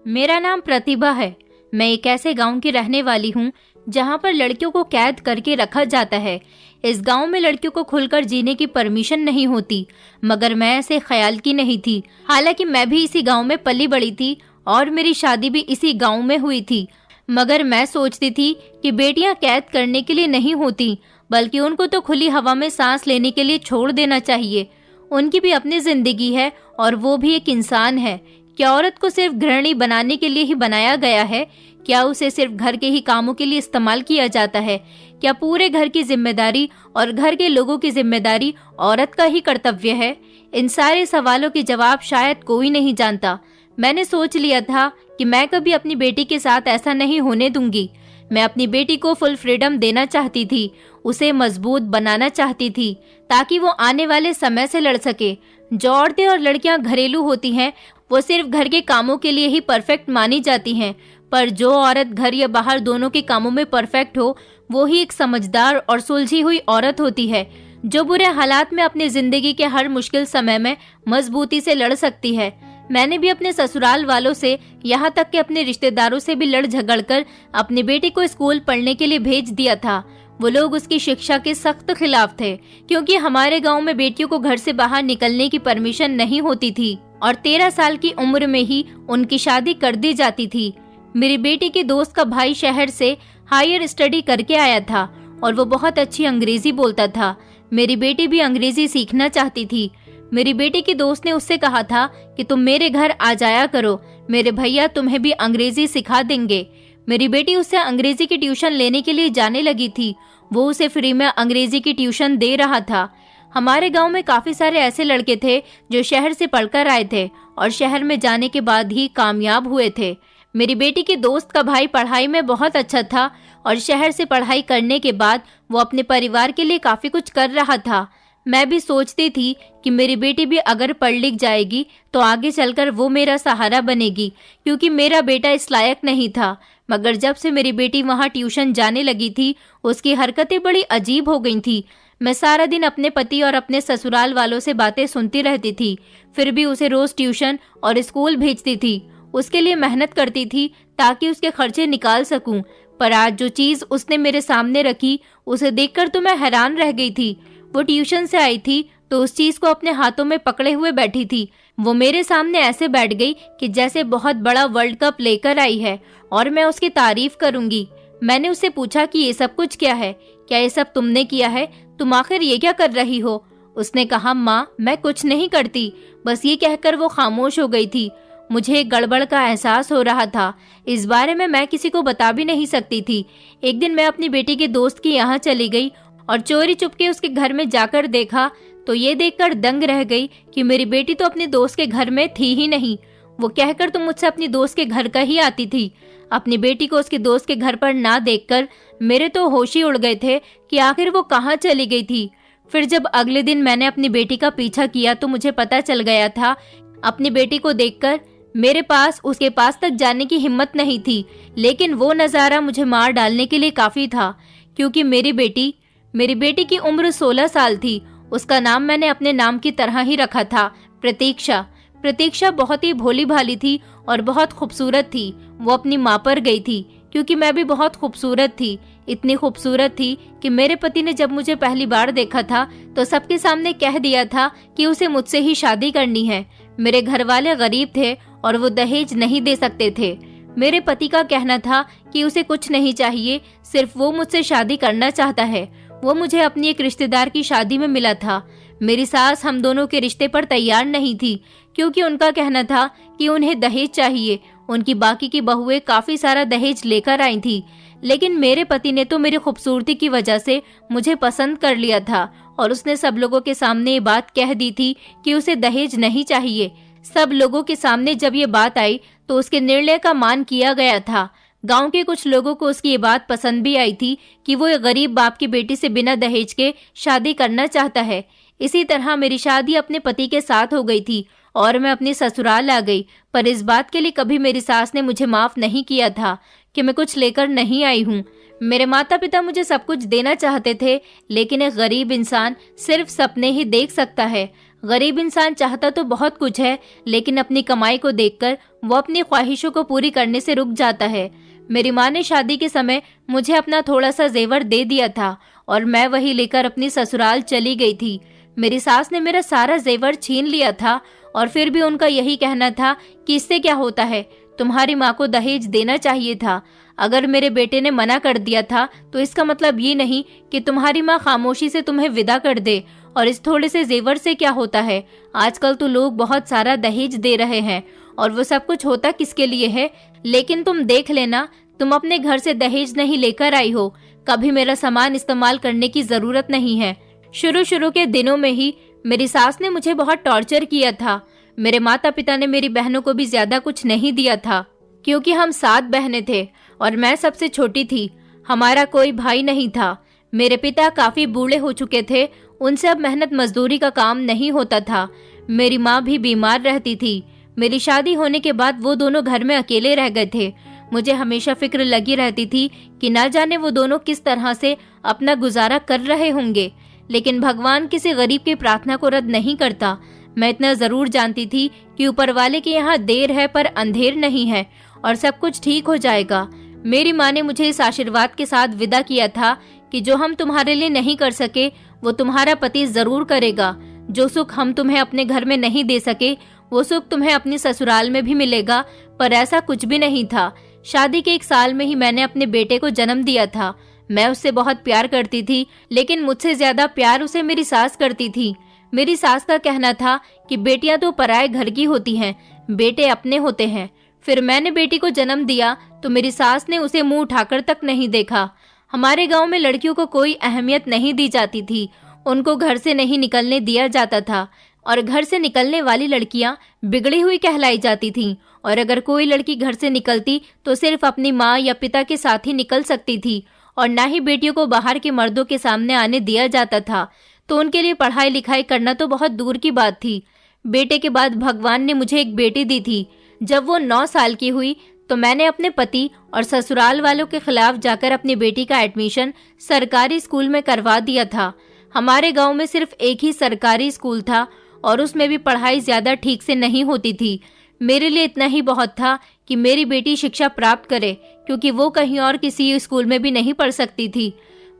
मेरा नाम प्रतिभा है। मैं एक ऐसे गांव की रहने वाली हूँ जहाँ पर लड़कियों को कैद करके रखा जाता है। इस गांव में लड़कियों को खुलकर जीने की परमिशन नहीं होती, मगर मैं ऐसे ख्याल की नहीं थी। हालांकि मैं भी इसी गांव में पली बड़ी थी और मेरी शादी भी इसी गांव में हुई थी, मगर मैं सोचती थी कि बेटियां कैद करने के लिए नहीं होती, बल्कि उनको तो खुली हवा में सांस लेने के लिए छोड़ देना चाहिए। उनकी भी अपनी जिंदगी है और वो भी एक इंसान है। क्या औरत को सिर्फ गृहिणी बनाने के लिए ही बनाया गया है? क्या उसे सिर्फ घर के ही कामों के लिए इस्तेमाल किया जाता है? क्या पूरे घर की जिम्मेदारी और घर के लोगों की जिम्मेदारी औरत का ही कर्तव्य है? इन सारे सवालों के जवाब शायद कोई नहीं जानता। मैंने सोच लिया था कि मैं कभी अपनी बेटी के साथ ऐसा नहीं होने दूंगी। मैं अपनी बेटी को फुल फ्रीडम देना चाहती थी, उसे मजबूत बनाना चाहती थी ताकि वो आने वाले समय से लड़ सके। जो औरतें और लड़कियां घरेलू होती हैं वो सिर्फ घर के कामों के लिए ही परफेक्ट मानी जाती हैं, पर जो औरत घर या बाहर दोनों के कामों में परफेक्ट हो वो ही एक समझदार और सुलझी हुई औरत होती है, जो बुरे हालात में अपनी जिंदगी के हर मुश्किल समय में मजबूती से लड़ सकती है। मैंने भी अपने ससुराल वालों से, यहाँ तक कि अपने रिश्तेदारों से भी लड़ झगड़ कर अपनी बेटी को स्कूल पढ़ने के लिए भेज दिया था। वो लोग उसकी शिक्षा के सख्त खिलाफ थे, क्योंकि हमारे गांव में बेटियों को घर से बाहर निकलने की परमिशन नहीं होती थी और 13 साल की उम्र में ही उनकी शादी कर दी जाती थी। मेरी बेटी के दोस्त का भाई शहर से हायर स्टडी करके आया था और वो बहुत अच्छी अंग्रेजी बोलता था। मेरी बेटी भी अंग्रेजी सीखना चाहती थी। मेरी बेटी की दोस्त ने उससे कहा था कि तुम मेरे घर आ जाया करो, मेरे भैया तुम्हें भी अंग्रेजी सिखा देंगे। मेरी बेटी उससे अंग्रेजी की ट्यूशन लेने के लिए जाने लगी थी। वो उसे फ्री में अंग्रेजी की ट्यूशन दे रहा था। हमारे गांव में काफी सारे ऐसे लड़के थे जो शहर से पढ़कर आए थे और शहर में जाने के बाद ही कामयाब हुए थे। मेरी बेटी के दोस्त का भाई पढ़ाई में बहुत अच्छा था और शहर से पढ़ाई करने के बाद वो अपने परिवार के लिए काफी कुछ कर रहा था। मैं भी सोचती थी कि मेरी बेटी भी अगर पढ़ लिख जाएगी तो आगे चलकर वो मेरा सहारा बनेगी, क्योंकि मेरा बेटा इस लायक नहीं था। मगर जब से मेरी बेटी वहाँ ट्यूशन जाने लगी थी उसकी हरकतें बड़ी अजीब हो गई थी। मैं सारा दिन अपने पति और अपने ससुराल वालों से बातें सुनती रहती थी, फिर भी उसे रोज ट्यूशन और स्कूल भेजती थी। उसके लिए मेहनत करती थी ताकि उसके खर्चे निकाल सकूं। पर आज जो चीज उसने मेरे सामने रखी उसे देखकर तो मैं हैरान रह गई थी। वो ट्यूशन से आई थी तो उस चीज को अपने हाथों में पकड़े हुए बैठी थी। वो मेरे सामने ऐसे बैठ गई कि जैसे बहुत बड़ा वर्ल्ड कप लेकर आई है और मैं उसकी तारीफ करूंगी। मैंने उससे पूछा कि ये सब कुछ क्या है? क्या ये सब तुमने किया है? तुम आखिर ये क्या कर रही हो? उसने कहा, माँ मैं कुछ नहीं करती। बस ये कहकर वो खामोश हो गई थी। मुझे गड़बड़ का एहसास हो रहा था। इस बारे में मैं किसी को बता भी नहीं सकती थी। एक दिन मैं अपनी बेटी के दोस्त के यहाँ चली गई और चोरी चुपके उसके घर में जाकर देखा तो ये देखकर दंग रह गई कि मेरी बेटी तो अपने दोस्त के घर में थी ही नहीं। वो कहकर तो मुझसे अपनी दोस्त के घर का ही आती थी। अपनी बेटी को उसके दोस्त के घर पर ना देखकर मेरे तो होश ही उड़ गए थे कि आखिर वो कहाँ चली गई थी। फिर जब अगले दिन मैंने अपनी बेटी का पीछा किया तो मुझे पता चल गया था। अपनी बेटी को देखकर मेरे पास उसके पास तक जाने की हिम्मत नहीं थी, लेकिन वो नज़ारा मुझे मार डालने के लिए काफ़ी था, क्योंकि मेरी बेटी की उम्र 16 साल थी। उसका नाम मैंने अपने नाम की तरह ही रखा था, प्रतीक्षा। प्रतीक्षा बहुत ही भोली भाली थी और बहुत खूबसूरत थी। वो अपनी माँ पर गई थी क्योंकि मैं भी बहुत खूबसूरत थी। इतनी खूबसूरत थी कि मेरे पति ने जब मुझे पहली बार देखा था तो सबके सामने कह दिया था कि उसे मुझसे ही शादी करनी है। मेरे घर वाले गरीब थे और वो दहेज नहीं दे सकते थे। मेरे पति का कहना था कि उसे कुछ नहीं चाहिए, सिर्फ वो मुझसे शादी करना चाहता है। वो मुझे अपनी एक रिश्तेदार की शादी में मिला था। मेरी सास हम दोनों के रिश्ते पर तैयार नहीं थी, क्योंकि उनका कहना था कि उन्हें दहेज चाहिए। उनकी बाकी की बहुएं काफी सारा दहेज लेकर आई थी, लेकिन मेरे पति ने तो मेरी खूबसूरती की वजह से मुझे पसंद कर लिया था और उसने सब लोगों के सामने ये बात कह दी थी कि उसे दहेज नहीं चाहिए। सब लोगों के सामने जब ये बात आई तो उसके निर्णय का मान किया गया था। गांव के कुछ लोगों को उसकी ये बात पसंद भी आई थी कि वो एक गरीब बाप की बेटी से बिना दहेज के शादी करना चाहता है। इसी तरह मेरी शादी अपने पति के साथ हो गई थी और मैं अपनी ससुराल आ गई। पर इस बात के लिए कभी मेरी सास ने मुझे माफ नहीं किया था कि मैं कुछ लेकर नहीं आई हूँ। मेरे माता पिता मुझे सब कुछ देना चाहते थे, लेकिन एक गरीब इंसान सिर्फ सपने ही देख सकता है। गरीब इंसान चाहता तो बहुत कुछ है, लेकिन अपनी कमाई को देखकर वो अपनी ख्वाहिशों को पूरी करने से रुक जाता है। मेरी माँ ने शादी के समय मुझे अपना थोड़ा सा जेवर दे दिया था और मैं वही लेकर अपनी ससुराल चली गई थी। मेरी सास ने मेरा सारा जेवर छीन लिया था और फिर भी उनका यही कहना था कि इससे क्या होता है, तुम्हारी माँ को दहेज देना चाहिए था। अगर मेरे बेटे ने मना कर दिया था तो इसका मतलब ये नहीं कि तुम्हारी माँ खामोशी से तुम्हें विदा कर दे। और इस थोड़े से जेवर से क्या होता है, आजकल तो लोग बहुत सारा दहेज दे रहे हैं और वो सब कुछ होता किसके लिए है। लेकिन तुम देख लेना, तुम अपने घर से दहेज नहीं लेकर आई हो, कभी मेरा सामान इस्तेमाल करने की जरूरत नहीं है। शुरू के दिनों में ही मेरी सास ने मुझे बहुत टॉर्चर किया था। मेरे माता पिता ने मेरी बहनों को भी ज्यादा कुछ नहीं दिया था, क्योंकि हम 7 बहनें थे और मैं सबसे छोटी थी। हमारा कोई भाई नहीं था। मेरे पिता काफी बूढ़े हो चुके थे, उनसे अब मेहनत मजदूरी का काम नहीं होता था। मेरी माँ भी बीमार रहती थी। मेरी शादी होने के बाद वो दोनों घर में अकेले रह गए थे। मुझे हमेशा फिक्र लगी रहती थी कि ना जाने वो दोनों किस तरह से अपना गुजारा कर रहे होंगे। लेकिन भगवान किसी गरीब की प्रार्थना को रद्द नहीं करता। मैं इतना जरूर जानती थी कि ऊपर वाले के यहाँ देर है पर अंधेर नहीं है और सब कुछ ठीक हो जाएगा। मेरी माँ ने मुझे इस आशीर्वाद के साथ विदा किया था कि जो हम तुम्हारे लिए नहीं कर सके वो तुम्हारा पति जरूर करेगा। जो सुख हम तुम्हें अपने घर में नहीं दे सके वो सुख तुम्हें अपनी ससुराल में भी मिलेगा। पर ऐसा कुछ भी नहीं था। शादी के 1 साल में ही मैंने अपने बेटे को जन्म दिया था। मैं उससे बहुत प्यार करती थी, लेकिन मुझसे ज्यादा प्यार उसे मेरी सास करती थी। मेरी सास का कहना था कि बेटियां तो पराए घर की होती हैं, बेटे अपने होते हैं। फिर मैंने बेटी को जन्म दिया तो मेरी सास ने उसे मुंह उठाकर तक नहीं देखा। हमारे गांव में लड़कियों को कोई अहमियत नहीं दी जाती थी। उनको घर से नहीं निकलने दिया जाता था और घर से निकलने वाली लड़कियां बिगड़ी हुई कहलाई जाती थीं। और अगर कोई लड़की घर से निकलती तो सिर्फ अपनी माँ या पिता के साथ ही निकल सकती थी और ना ही बेटियों को बाहर के मर्दों के सामने आने दिया जाता था। तो उनके लिए पढ़ाई लिखाई करना तो बहुत दूर की बात थी। बेटे के बाद भगवान ने मुझे एक बेटी दी थी। जब वो 9 साल की हुई तो मैंने अपने पति और ससुराल वालों के खिलाफ जाकर अपनी बेटी का एडमिशन सरकारी स्कूल में करवा दिया था। हमारे गांव में सिर्फ एक ही सरकारी स्कूल था और उसमें भी पढ़ाई ज्यादा ठीक से नहीं होती थी। मेरे लिए इतना ही बहुत था कि मेरी बेटी शिक्षा प्राप्त करे, क्योंकि वो कहीं और किसी स्कूल में भी नहीं पढ़ सकती थी।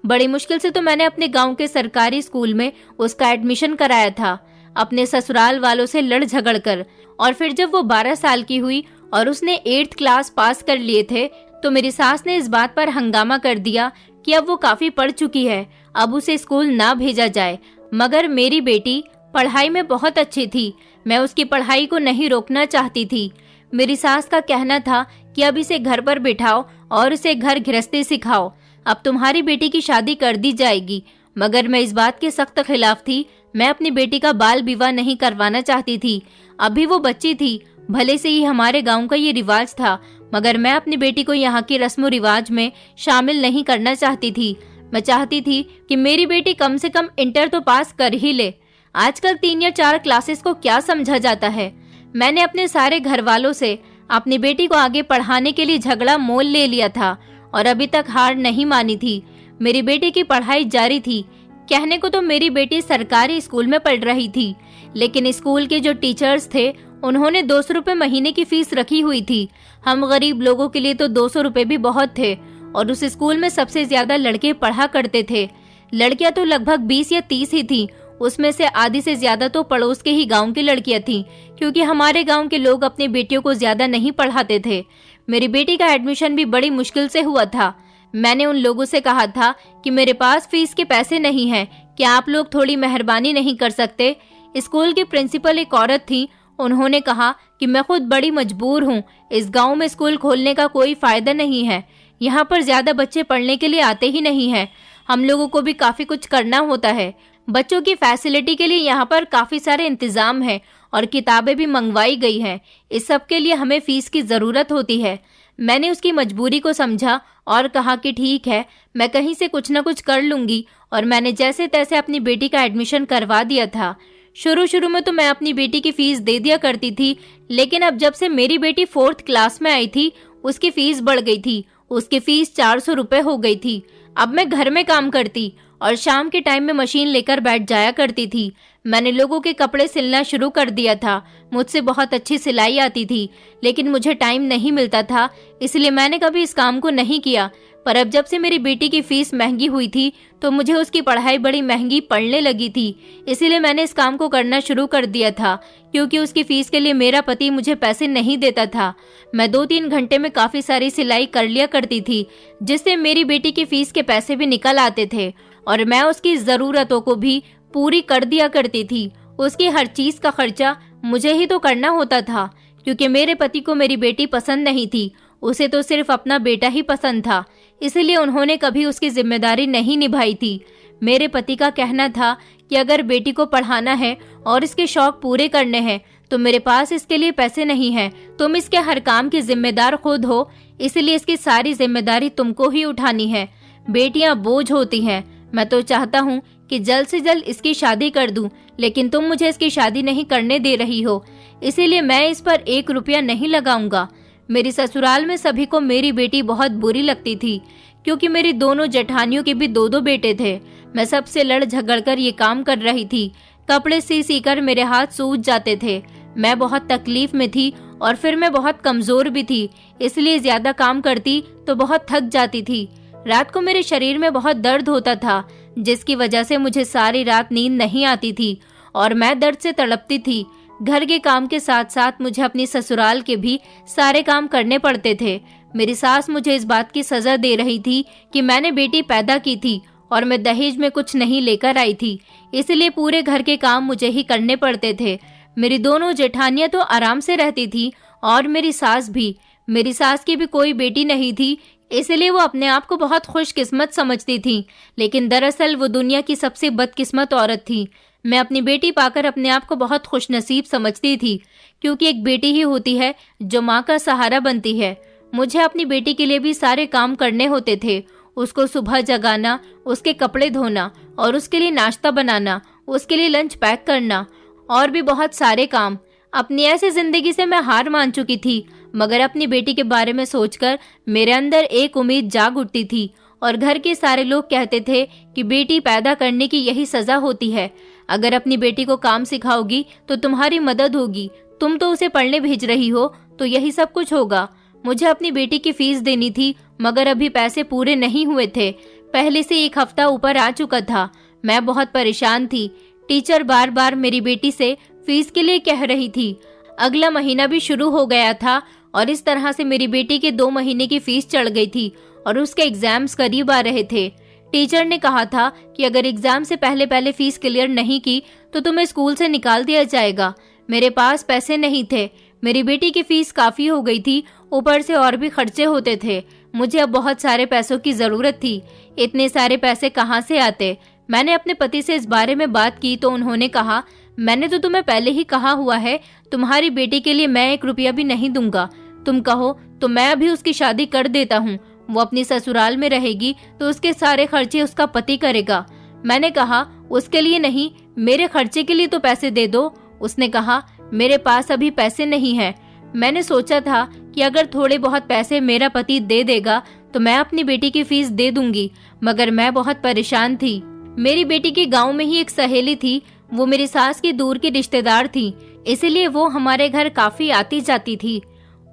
बड़ी मुश्किल से तो मैंने अपने गांव के सरकारी स्कूल में उसका एडमिशन कराया था, अपने ससुराल वालों से लड़ झगड़ कर। और फिर जब वो 12 साल की हुई और उसने 8th क्लास पास कर लिए थे तो मेरी सास ने इस बात पर हंगामा कर दिया कि अब वो काफी पढ़ चुकी है, अब उसे स्कूल ना भेजा जाए। मगर मेरी बेटी पढ़ाई में बहुत अच्छी थी। मैं उसकी पढ़ाई को नहीं रोकना चाहती थी। मेरी सास का कहना था कि अब इसे घर पर बिठाओ और इसे घर गृहस्थी सिखाओ, अब तुम्हारी बेटी की शादी कर दी जाएगी। मगर मैं इस बात के सख्त खिलाफ थी। मैं अपनी बेटी का बाल विवाह नहीं करवाना चाहती थी। अभी वो बच्ची थी, भले से ही हमारे गांव का ये रिवाज था, मगर मैं अपनी बेटी को यहाँ की रस्म रिवाज में शामिल नहीं करना चाहती थी। मैं चाहती थी कि मेरी बेटी कम से कम इंटर तो पास कर ही ले। आजकल 3 या 4 क्लासेस को क्या समझा जाता है। मैंने अपने सारे घर वालों से अपनी बेटी को आगे पढ़ाने के लिए झगड़ा मोल ले लिया था और अभी तक हार नहीं मानी थी। मेरी बेटी की पढ़ाई जारी थी। कहने को तो मेरी बेटी सरकारी स्कूल में पढ़ रही थी, लेकिन स्कूल के जो टीचर्स थे उन्होंने 200 रुपए महीने की फीस रखी हुई थी। हम गरीब लोगों के लिए तो 200 रुपए भी बहुत थे और उस स्कूल में सबसे ज्यादा लड़के पढ़ा करते थे। लड़कियां तो लगभग 20 या 30 ही थी। उसमें से आधी से ज्यादा तो पड़ोस के ही गांव की लड़कियां थीं, क्योंकि हमारे गांव के लोग अपनी बेटियों को ज्यादा नहीं पढ़ाते थे। मेरी बेटी का एडमिशन भी बड़ी मुश्किल से हुआ था। मैंने उन लोगों से कहा था कि मेरे पास फीस के पैसे नहीं हैं, क्या आप लोग थोड़ी मेहरबानी नहीं कर सकते। स्कूल की प्रिंसिपल एक औरत थी। उन्होंने कहा कि मैं खुद बड़ी मजबूर हूँ, इस गांव में स्कूल खोलने का कोई फायदा नहीं है, यहाँ पर ज्यादा बच्चे पढ़ने के लिए आते ही नहीं हैं। हम लोगों को भी काफी कुछ करना होता है। बच्चों की फैसिलिटी के लिए यहाँ पर काफी सारे इंतजाम है और किताबें भी मंगवाई गई हैं। इस सब के लिए हमें फीस की जरूरत होती है। मैंने उसकी मजबूरी को समझा और कहा कि ठीक है, मैं कहीं से कुछ न कुछ कर लूंगी, और मैंने जैसे तैसे अपनी बेटी का एडमिशन करवा दिया था। शुरू में तो मैं अपनी बेटी की फीस दे दिया करती थी, लेकिन अब जब से मेरी बेटी 4th क्लास में आई थी उसकी फीस बढ़ गई थी। उसकी फीस 400 रुपए हो गई थी। अब मैं घर में काम करती और शाम के टाइम में मशीन लेकर बैठ जाया करती थी। मैंने लोगों के कपड़े सिलना शुरू कर दिया था। मुझसे बहुत अच्छी सिलाई आती थी, लेकिन मुझे टाइम नहीं मिलता था, इसलिए मैंने कभी इस काम को नहीं किया। पर अब जब से मेरी बेटी की फीस महंगी हुई थी तो मुझे उसकी पढ़ाई बड़ी महंगी पड़ने लगी थी, इसीलिए मैंने इस काम को करना शुरू कर दिया था। क्योंकि उसकी फीस के लिए मेरा पति मुझे पैसे नहीं देता था। मैं 2-3 घंटे में काफ़ी सारी सिलाई कर लिया करती थी, जिससे मेरी बेटी की फीस के पैसे भी निकल आते थे और मैं उसकी ज़रूरतों को भी पूरी कर दिया करती थी। उसकी हर चीज़ का खर्चा मुझे ही तो करना होता था, क्योंकि मेरे पति को मेरी बेटी पसंद नहीं थी, उसे तो सिर्फ अपना बेटा ही पसंद था, इसलिए उन्होंने कभी उसकी जिम्मेदारी नहीं निभाई थी। मेरे पति का कहना था कि अगर बेटी को पढ़ाना है और इसके शौक पूरे करने हैं तो मेरे पास इसके लिए पैसे नहीं हैं, तुम इसके हर काम की जिम्मेदार खुद हो, इसलिए इसकी सारी जिम्मेदारी तुमको ही उठानी है। बेटियां बोझ होती हैं। मैं तो चाहता हूँ कि जल्द से जल्द इसकी शादी कर दूं, लेकिन तुम मुझे इसकी शादी नहीं करने दे रही हो, इसीलिए मैं इस पर 1 रुपया नहीं लगाऊंगा। मेरी ससुराल में सभी को मेरी बेटी बहुत बुरी लगती थी, क्योंकि मेरी दोनों जेठानियों के भी 2-2 बेटे थे। मैं सबसे लड़ झगड़ कर ये काम कर रही थी। कपड़े सी कर मेरे हाथ सूज जाते थे। मैं बहुत तकलीफ में थी और फिर मैं बहुत कमजोर भी थी, इसलिए ज्यादा काम करती तो बहुत थक जाती थी। रात को मेरे शरीर में बहुत दर्द होता था, जिसकी वजह से मुझे सारी रात नींद नहीं आती थी और मैं दर्द से तड़पती थी। घर के काम के साथ साथ मुझे अपनी ससुराल के भी सारे काम करने पड़ते थे। मेरी सास मुझे इस बात की सजा दे रही थी कि मैंने बेटी पैदा की थी और मैं दहेज में कुछ नहीं लेकर आई थी, इसलिए पूरे घर के काम मुझे ही करने पड़ते थे। मेरी दोनों जेठानियां तो आराम से रहती थी और मेरी सास भी। मेरी सास की भी कोई बेटी नहीं थी, इसलिए वो अपने आप को बहुत खुशकिस्मत समझती थी, लेकिन दरअसल वो दुनिया की सबसे बदकिस्मत औरत थी। मैं अपनी बेटी पाकर अपने आप को बहुत खुशनसीब समझती थी, क्योंकि एक बेटी ही होती है जो माँ का सहारा बनती है। मुझे अपनी बेटी के लिए भी सारे काम करने होते थे। उसको सुबह जगाना, उसके कपड़े धोना और उसके लिए नाश्ता बनाना, उसके लिए लंच पैक करना और भी बहुत सारे काम। अपनी ऐसी जिंदगी से मैं हार मान चुकी थी, मगर अपनी बेटी के बारे में सोचकर मेरे अंदर एक उम्मीद जाग उठती थी और घर के सारे लोग कहते थे कि बेटी पैदा करने की यही सजा होती है। अगर अपनी बेटी को काम सिखाओगी तो तुम्हारी मदद होगी, तुम तो उसे पढ़ने भेज रही हो तो यही सब कुछ होगा। मुझे अपनी बेटी की फीस देनी थी, मगर अभी पैसे पूरे नहीं हुए थे। पहले से 1 हफ्ता ऊपर आ चुका था। मैं बहुत परेशान थी। टीचर बार बार मेरी बेटी से फीस के लिए कह रही थी। अगला महीना भी शुरू हो गया था और इस तरह से मेरी बेटी के 2 महीने की फीस चढ़ गई थी और उसके एग्जाम्स करीब आ रहे थे। टीचर ने कहा था कि अगर एग्जाम से पहले फीस क्लियर नहीं की तो तुम्हें स्कूल से निकाल दिया जाएगा। मेरे पास पैसे नहीं थे। मेरी बेटी की फीस काफी हो गई थी, ऊपर से और भी खर्चे होते थे। मुझे अब बहुत सारे पैसों की जरूरत थी। इतने सारे पैसे कहाँ से आते? मैंने अपने पति से इस बारे में बात की तो उन्होंने कहा, मैंने तो तुम्हें पहले ही कहा हुआ है, तुम्हारी बेटी के लिए मैं 1 रुपया भी नहीं दूंगा। तुम कहो तो मैं अभी उसकी शादी कर देता हूँ। वो अपनी ससुराल में रहेगी तो उसके सारे खर्चे उसका पति करेगा। मैंने कहा, उसके लिए नहीं, मेरे खर्चे के लिए तो पैसे दे दो। उसने कहा, मेरे पास अभी पैसे नहीं हैं। मैंने सोचा था कि अगर थोड़े बहुत पैसे मेरा पति दे देगा तो मैं अपनी बेटी की फीस दे दूंगी, मगर मैं बहुत परेशान थी। मेरी बेटी के गांव में ही एक सहेली थी, वो मेरी सास की दूर की रिश्तेदार थी, इसीलिए वो हमारे घर काफी आती जाती थी।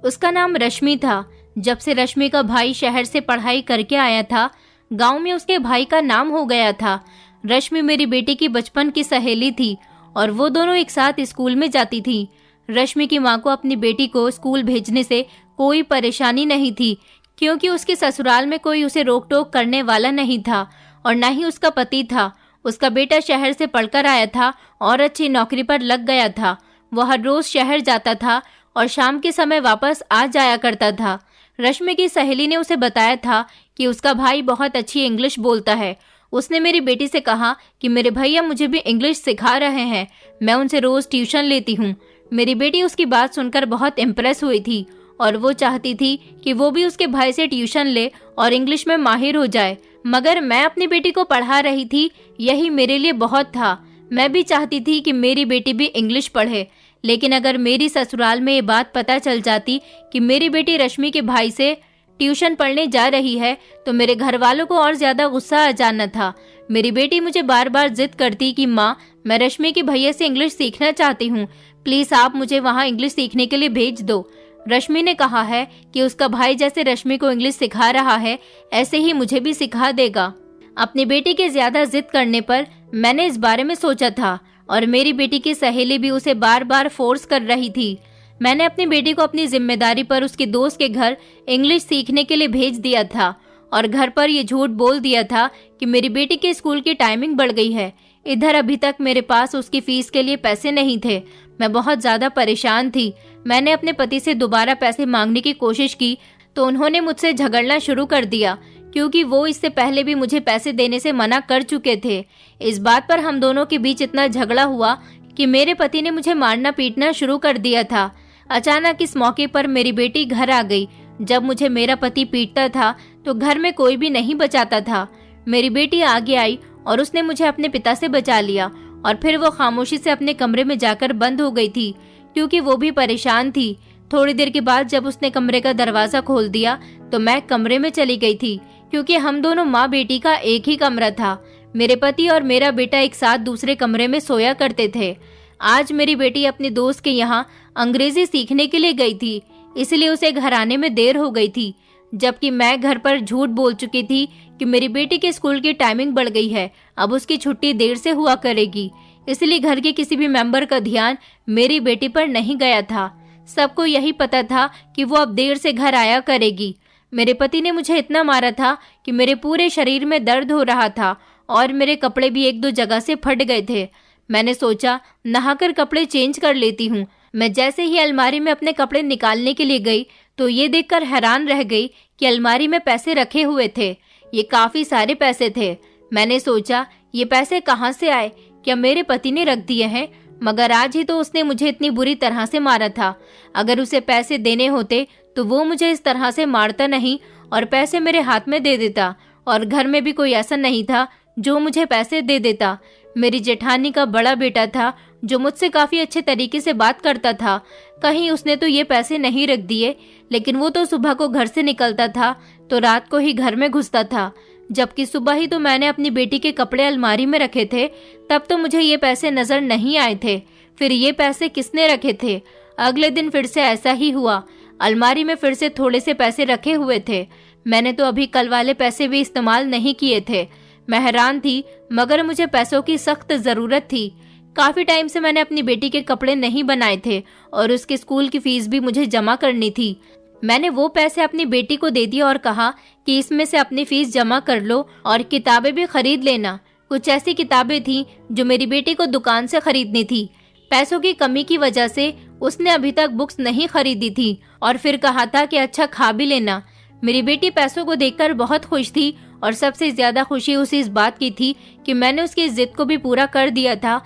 उसका नाम रश्मि था। जब से रश्मि का भाई शहर से पढ़ाई करके आया था, गांव में उसके भाई का नाम हो गया था। रश्मि मेरी बेटी की बचपन की सहेली थी और वो दोनों एक साथ स्कूल में जाती थी। रश्मि की माँ को अपनी बेटी को स्कूल भेजने से कोई परेशानी नहीं थी, क्योंकि उसके ससुराल में कोई उसे रोक टोक करने वाला नहीं था और न ही उसका पति था। उसका बेटा शहर से पढ़कर आया था और अच्छी नौकरी पर लग गया था। वह हर रोज शहर जाता था और शाम के समय वापस आ जाया करता था। रश्मि की सहेली ने उसे बताया था कि उसका भाई बहुत अच्छी इंग्लिश बोलता है। उसने मेरी बेटी से कहा कि मेरे भैया मुझे भी इंग्लिश सिखा रहे हैं, मैं उनसे रोज ट्यूशन लेती हूँ। मेरी बेटी उसकी बात सुनकर बहुत इम्प्रेस हुई थी और वो चाहती थी कि वो भी उसके भाई से ट्यूशन ले और इंग्लिश में माहिर हो जाए, मगर मैं अपनी बेटी को पढ़ा रही थी, यही मेरे लिए बहुत था। मैं भी चाहती थी कि मेरी बेटी भी इंग्लिश पढ़े, लेकिन अगर मेरी ससुराल में ये बात पता चल जाती कि मेरी बेटी रश्मि के भाई से ट्यूशन पढ़ने जा रही है तो मेरे घर वालों को और ज्यादा गुस्सा आ जाना था। मेरी बेटी मुझे बार बार जिद करती कि माँ, मैं रश्मि के भैया से इंग्लिश सीखना चाहती हूँ, प्लीज आप मुझे वहाँ इंग्लिश सीखने के लिए भेज दो। रश्मि ने कहा है कि उसका भाई जैसे रश्मि को इंग्लिश सिखा रहा है, ऐसे ही मुझे भी सिखा देगा। अपनी बेटी के ज्यादा जिद करने पर मैंने इस बारे में सोचा था और मेरी बेटी की सहेली भी उसे बार बार फोर्स कर रही थी। मैंने अपनी बेटी को अपनी जिम्मेदारी पर उसके दोस्त के घर इंग्लिश सीखने के लिए भेज दिया था और घर पर ये झूठ बोल दिया था कि मेरी बेटी के स्कूल की टाइमिंग बढ़ गई है। इधर अभी तक मेरे पास उसकी फीस के लिए पैसे नहीं थे। मैं बहुत ज्यादा परेशान थी। मैंने अपने पति से दोबारा पैसे मांगने की कोशिश की तो उन्होंने मुझसे झगड़ना शुरू कर दिया, क्योंकि वो इससे पहले भी मुझे पैसे देने से मना कर चुके थे। इस बात पर हम दोनों के बीच इतना झगड़ा हुआ कि मेरे पति ने मुझे मारना पीटना शुरू कर दिया था। अचानक इस मौके पर मेरी बेटी घर आ गई। जब मुझे मेरा पति पीटता था तो घर में कोई भी नहीं बचाता था। मेरी बेटी आगे आई और उसने मुझे अपने पिता से बचा लिया और फिर वो खामोशी से अपने कमरे में जाकर बंद हो गई थी, क्योंकि वो भी परेशान थी। थोड़ी देर के बाद जब उसने कमरे का दरवाजा खोल दिया तो मैं कमरे में चली गई थी, क्योंकि हम दोनों माँ बेटी का एक ही कमरा था। मेरे पति और मेरा बेटा एक साथ दूसरे कमरे में सोया करते थे। आज मेरी बेटी अपने दोस्त के यहाँ अंग्रेजी सीखने के लिए गई थी, इसलिए उसे घर आने में देर हो गई थी, जबकि मैं घर पर झूठ बोल चुकी थी कि मेरी बेटी के स्कूल की टाइमिंग बढ़ गई है, अब उसकी छुट्टी देर से हुआ करेगी। इसलिए घर के किसी भी मेंबर का ध्यान मेरी बेटी पर नहीं गया था। सबको यही पता था कि वो अब देर से घर आया करेगी। मेरे पति ने मुझे इतना मारा था कि मेरे पूरे शरीर में दर्द हो रहा था और मेरे कपड़े भी एक दो जगह से फट गए थे। मैंने सोचा नहाकर कपड़े चेंज कर लेती हूँ। मैं जैसे ही अलमारी में अपने कपड़े निकालने के लिए गई तो ये देखकर हैरान रह गई कि अलमारी में पैसे रखे हुए थे। ये काफी सारे पैसे थे। मैंने सोचा ये पैसे कहाँ से आए, क्या मेरे पति ने रख दिए हैं? मगर आज ही तो उसने मुझे इतनी बुरी तरह से मारा था। अगर उसे पैसे देने होते तो वो मुझे इस तरह से मारता नहीं और पैसे मेरे हाथ में दे देता, और घर में भी कोई ऐसा नहीं था जो मुझे पैसे दे देता। मेरी जेठानी का बड़ा बेटा था जो मुझसे काफी अच्छे तरीके से बात करता था। कहीं उसने तो ये पैसे नहीं रख दिए, लेकिन वो तो सुबह को घर से निकलता था तो रात को ही घर में घुसता था, जबकि सुबह ही तो मैंने अपनी बेटी के कपड़े अलमारी में रखे थे, तब तो मुझे ये पैसे नजर नहीं आए थे। फिर ये पैसे किसने रखे थे? अगले दिन फिर से ऐसा ही हुआ। अलमारी में फिर से थोड़े से पैसे रखे हुए थे। मैंने तो अभी कल वाले पैसे भी इस्तेमाल नहीं किए थे। मैं हैरान थी, मगर मुझे पैसों की सख्त जरूरत थी। काफी टाइम से मैंने अपनी बेटी के कपड़े नहीं बनाए थे और उसके स्कूल की फीस भी मुझे जमा करनी थी। मैंने वो पैसे अपनी बेटी को दे दिए और कहा कि इसमें से अपनी फीस जमा कर लो और किताबें भी खरीद लेना। कुछ ऐसी किताबें थी जो मेरी बेटी को दुकान से खरीदनी थी। पैसों की कमी की वजह से उसने अभी तक बुक्स नहीं खरीदी थी और फिर कहा था कि अच्छा खा भी लेना। मेरी बेटी पैसों को देखकर बहुत खुश थी और सबसे ज्यादा खुशी उसे इस बात की थी कि मैंने उसकी जिद को भी पूरा कर दिया था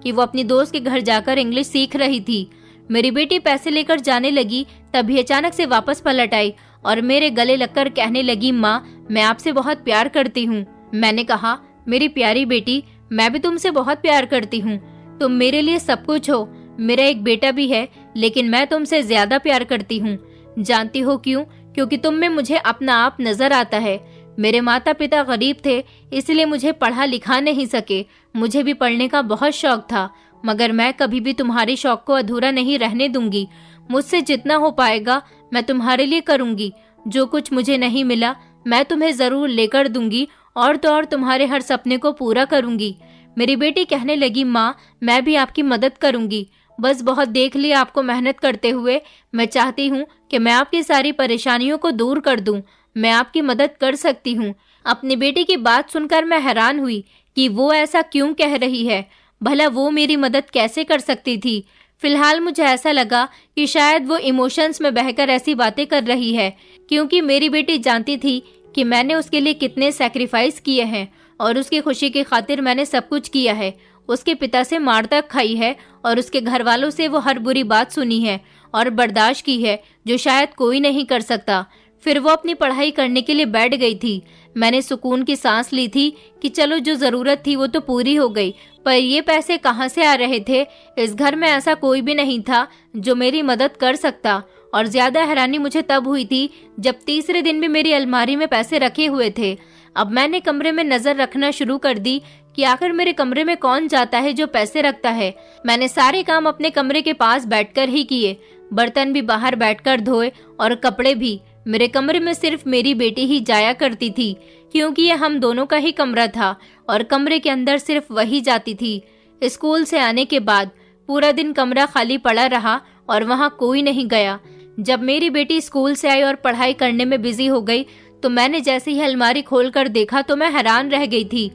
कि वो अपनी दोस्त के घर जाकर इंग्लिश सीख रही थी। मेरी बेटी पैसे लेकर जाने लगी, तभी अचानक से वापस पलट आई और मेरे गले लगकर कहने लगी, माँ मैं आपसे बहुत प्यार करती हूँ। मैंने कहा, मेरी प्यारी बेटी, मैं भी तुमसे बहुत प्यार करती हूँ। तुम मेरे लिए सब कुछ हो। मेरा एक बेटा भी है, लेकिन मैं तुमसे ज्यादा प्यार करती हूँ। जानती हो क्यों? क्योंकि तुम में मुझे अपना आप नजर आता है। मेरे माता पिता गरीब थे, इसलिए मुझे पढ़ा लिखा नहीं सके। मुझे भी पढ़ने का बहुत शौक था, मगर मैं कभी भी तुम्हारे शौक को अधूरा नहीं रहने दूंगी। मुझसे जितना हो पाएगा मैं तुम्हारे लिए करूंगी। जो कुछ मुझे नहीं मिला मैं तुम्हें जरूर लेकर दूंगी और तो और तुम्हारे हर सपने को पूरा करूंगी। मेरी बेटी कहने लगी, माँ मैं भी आपकी मदद करूंगी। बस बहुत देख लिया आपको मेहनत करते हुए। मैं चाहती हूँ कि मैं आपकी सारी परेशानियों को दूर कर दूं। मैं आपकी मदद कर सकती हूँ। अपनी बेटी की बात सुनकर मैं हैरान हुई कि वो ऐसा क्यों कह रही है। भला वो मेरी मदद कैसे कर सकती थी? फिलहाल मुझे ऐसा लगा कि शायद वो इमोशंस में बहकर ऐसी बातें कर रही है, क्योंकि मेरी बेटी जानती थी कि मैंने उसके लिए कितने सैक्रिफाइस किए हैं और उसकी खुशी की खातिर मैंने सब कुछ किया है। उसके पिता से मार तक खाई है और उसके घर वालों से वो हर बुरी बात सुनी है और बर्दाश्त की है, जो शायद कोई नहीं कर सकता। फिर वो अपनी पढ़ाई करने के लिए बैठ गई थी। मैंने सुकून की सांस ली थी कि चलो जो जरूरत थी वो तो पूरी हो गई, पर ये पैसे कहाँ से आ रहे थे? इस घर में ऐसा कोई भी नहीं था जो मेरी मदद कर सकता। और ज्यादा हैरानी मुझे तब हुई थी जब तीसरे दिन भी मेरी अलमारी में पैसे रखे हुए थे। अब मैंने कमरे में नजर रखना शुरू कर दी कि आखिर मेरे कमरे में कौन जाता है जो पैसे रखता है। मैंने सारे काम अपने कमरे के पास बैठकर ही किए, बर्तन भी बाहर बैठकर धोए और कपड़े भी। मेरे कमरे में सिर्फ मेरी बेटी ही जाया करती थी, क्योंकि ये हम दोनों का ही कमरा था और कमरे के अंदर सिर्फ वही जाती थी। स्कूल से आने के बाद पूरा दिन कमरा खाली पड़ा रहा और वहाँ कोई नहीं गया। जब मेरी बेटी स्कूल से आई और पढ़ाई करने में बिजी हो गई तो मैंने जैसे ही अलमारी खोलकर देखा तो मैं हैरान रह गई थी।